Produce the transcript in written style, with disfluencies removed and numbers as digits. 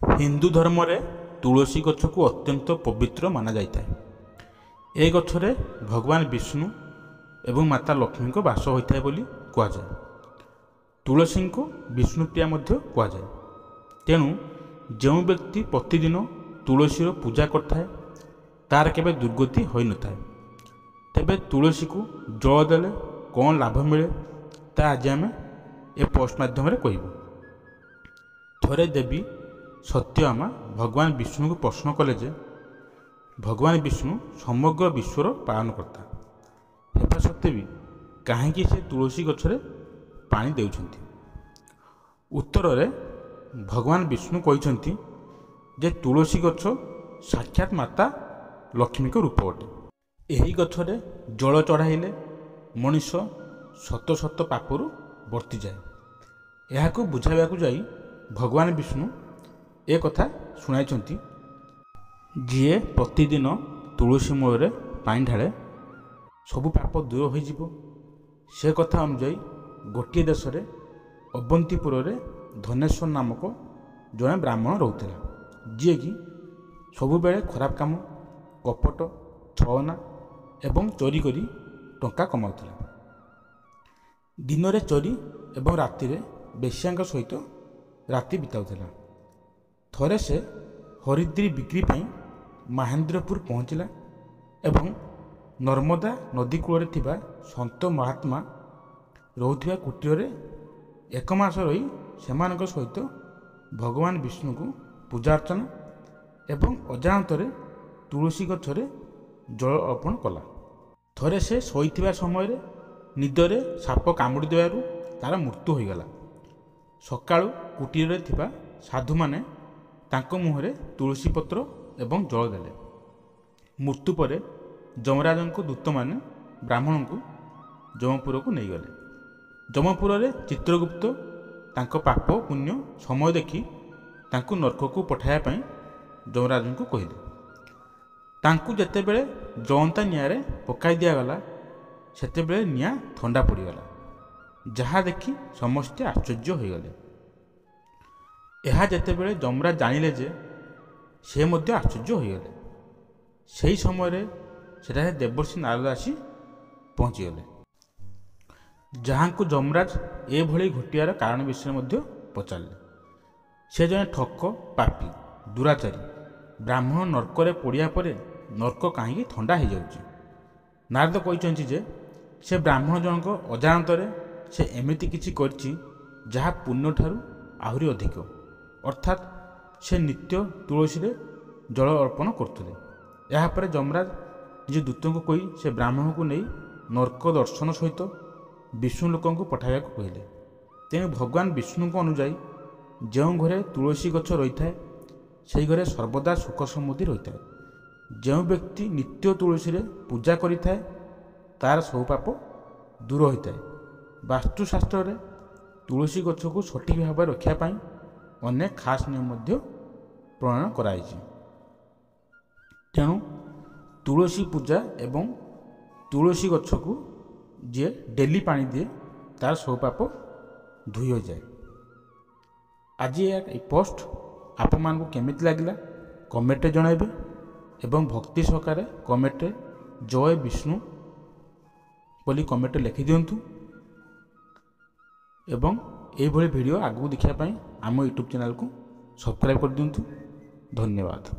हिंदू धर्म रे तुलसी गछ को अत्यंत पवित्र माना जाता है। ए गछरे भगवान विष्णु एवं माता लक्ष्मी को वास होता है बोली कहुए। तुलसी को विष्णुप्रिया कहुए। तेणु जो व्यक्ति प्रतिदिन तुलसी पूजा करता तार केबे दुर्गति हो न था। तेबे तुलसी को जल देले कौन लाभ मिले ता आज आम ए पोस्ट माध्यम कहबू। थरे देवी सत्यभामा भगवान विष्णु को प्रश्न कले जे भगवान विष्णु समग्र विश्वर पालन करता हेबा सत्वे भी कहीं से तुलसी गछरे पानी देउछंती। उत्तर रे भगवान विष्णु कहते जे तुलसी गछ साक्षात माता लक्ष्मी को रूप अटे। यही गछरे जल चढ़ाइले मनीष शत शत पापरू वर्ती जाए। यह बुझाइवाकू जाई भगवान विष्णु ए कथा शुणाइछंती जीए प्रतिदिन तुलसी मूल पानी ढाले सबु पाप दूर हो जिवो। से कथा अनुजाई गोटे देश रे अवंतीपुर रे धनेश्वर नामक जड़े ब्राह्मण रोला जी कि सबु बेले खराब काम कपट छलना एवं चोरी करी टंका कमाउला। दिन रे चोरी एवं राति रे बेश्यांक सहित राति बिताउला। थरे से हरिद्री बिक्री पाई महेंद्रपुर पहुँचला एवं नर्मदा नदी कूल थिबा संत महात्मा रोथिबा कुटीर एक मास रही सेमानक सहित भगवान विष्णु को पूजा अर्चना एवं अजाणत तुलसी गछरे जल अर्पण कला। थरे से शोइथिबा समय निदरे साप कामुड़ी देवारु तार मृत्यु हो गला। सकाळु कुटीर रे थिबा साधु माने तांको मुहरे तुलसी पत्र एवं जल देले। मृत्यु पर जमराजन को दूत माने ब्राह्मण को जमपुर को नहीं गले। जमपुर रे चित्रगुप्त तांको पाप पुण्य समय देखी तांको नरक को पठाया पाई जमराजन को कहले। तांको जेते बेले जलंता निआरे पकाई दियागला सेते बेले निआ ठंडा पड़ीगला। जहाँ देखी समस्ते आश्चर्य हो गले। यह जेते बेले जमराज जानिले जे से मध्य आश्चर्य हो गले। सही समय सेठारे देवर्षि नारद आसी पहुँचीगले। जहाँ को जमराज ए भली घटियार कारण विषय मध्य पचारे। से जने ठक पापी दुराचारी ब्राह्मण नरकरे पड़िया परे नरक कहीं ठंडा हो जाउची। नारद कहते जे से ब्राह्मण जनक अजाणतरे से एमिति किछि करछि जहाँ पुण्य ठारू आहुरी अधिक। अर्थात से नित्य तुलसी रे जल अर्पण करथुले। यापर जमराज निज दूतों को कही से ब्राह्मण को नहीं नरक दर्शन सहित विष्णु लोक को पठाइबा कहले। तेणु भगवान विष्णु को अनुजाई जो घरे तुलसी गछ रही है से घरे सर्वदा सुख समृद्धि रही है। जो व्यक्ति नित्य तुलसी रे पूजा करिथाए तार सब पाप दूर होता है। वास्तुशास्त्र रे तुलसी गछ को सठिक भाव रखा पाई अनेक खास नियम प्रणयन कराई। तेणु तुलसी पूजा एवं तुलसी गछ को जी डेली पानी दिए तार सब पाप धोई हो जाए। आज ये पोस्ट आपण मान केमिति लागला कमेंट जणाइबे एवं भक्ति सहकारे कमेंट जय विष्णु बोली कमेंट लिखि दियंतु एवं ये भिडियो आगू देखा आम यूट्यूब चैनल को सब्सक्राइब कर दियंतु। धन्यवाद।